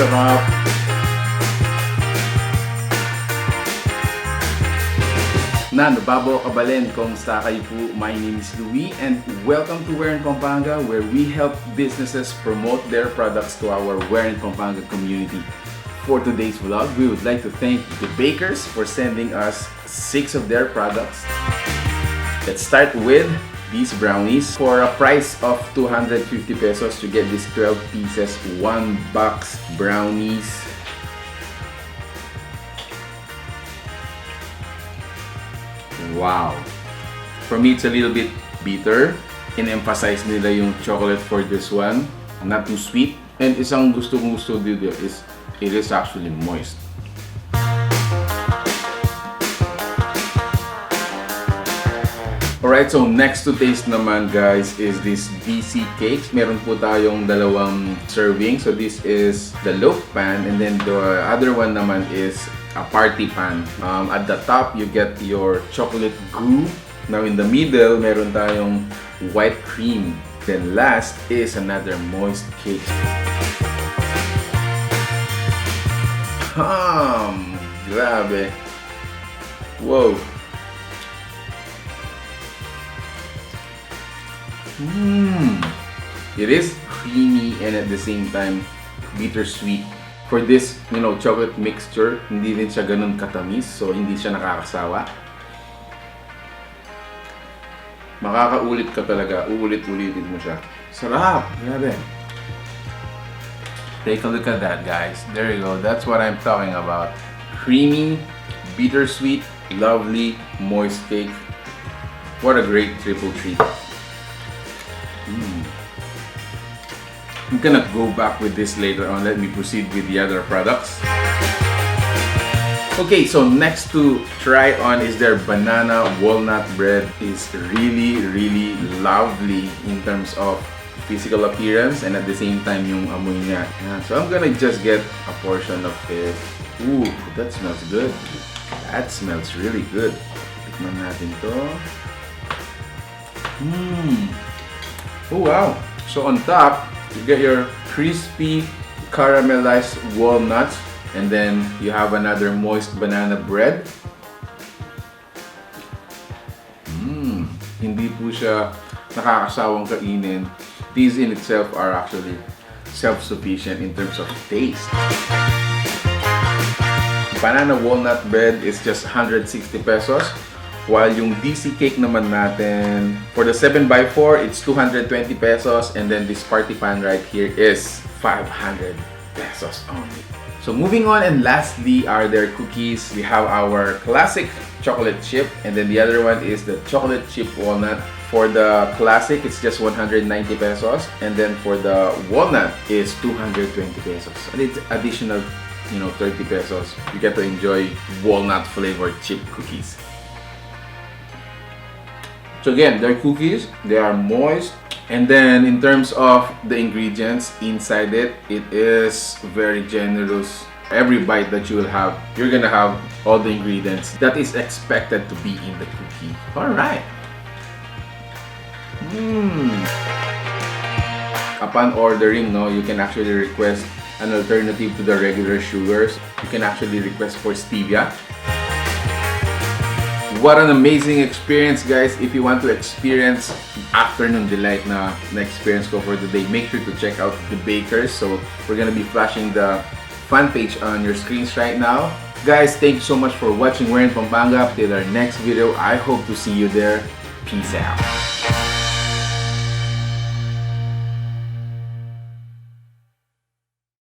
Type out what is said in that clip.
sarap. Nanababaw kabalin, kumusta kayo po? My name is Louis and welcome to Wear in Pampanga, where we help businesses promote their products to our Wear in Pampanga community. For today's vlog, we would like to thank the bakers for sending us 6 of their products. Let's start with these brownies. For a price of 250 pesos, you get these 12 pieces, 1 box brownies. Wow! For me, it's a little bit bitter. In-emphasize nila yung chocolate for this one. Not too sweet. And isang gusto dito is it is actually moist. Alright, so next to taste naman guys is this DC cakes. Meron po tayong dalawang serving. So this is the loaf pan and then the other one naman is a party pan. At the top, you get your chocolate goo. Now in the middle, meron tayong white cream. Then last is another moist cake. Grabe. Wow. It is creamy and at the same time bittersweet. For this, chocolate mixture, hindi rin siya ganun katamis, so hindi siya nakakasawa. Makakaulit ka talaga, uulit-ulitin mo siya. Sarap! Grabe! Take a look at that, guys. There you go. That's what I'm talking about. Creamy, bittersweet, lovely, moist cake. What a great triple treat. I'm gonna go back with this later on. Let me proceed with the other products. Okay, so next to try on is their banana walnut bread. Is really lovely in terms of physical appearance and at the same time yung amoy niya. So I'm gonna just get a portion of it. Ooh, that smells good. That smells really good. Tikman natin to. Oh wow! So on top, you get your crispy caramelized walnuts and then you have another moist banana bread. Hindi po siya nakakasawang kainin. These in itself are actually self-sufficient in terms of taste. Banana walnut bread is just 160 pesos. While yung DC cake naman natin, for the 7x4, it's 220 pesos. And then this party pan right here is 500 pesos only. So moving on, and lastly are their cookies. We have our classic chocolate chip. And then the other one is the chocolate chip walnut. For the classic, it's just 190 pesos. And then for the walnut is 220 pesos. And it's additional, 30 pesos. You get to enjoy walnut flavored chip cookies. So again, they're cookies, they are moist, and then in terms of the ingredients inside it, it is very generous. Every bite that you will have, you're gonna have all the ingredients that is expected to be in the cookie. Alright. Upon ordering, you can actually request an alternative to the regular sugars. You can actually request for stevia. What an amazing experience, guys. If you want to experience afternoon delight na experience ko for today, make sure to check out the bakers. So we're gonna be flashing the fan page on your screens right now. Guys, thank you so much for watching Wear in Pampanga. Till our next video, I hope to see you there. Peace out.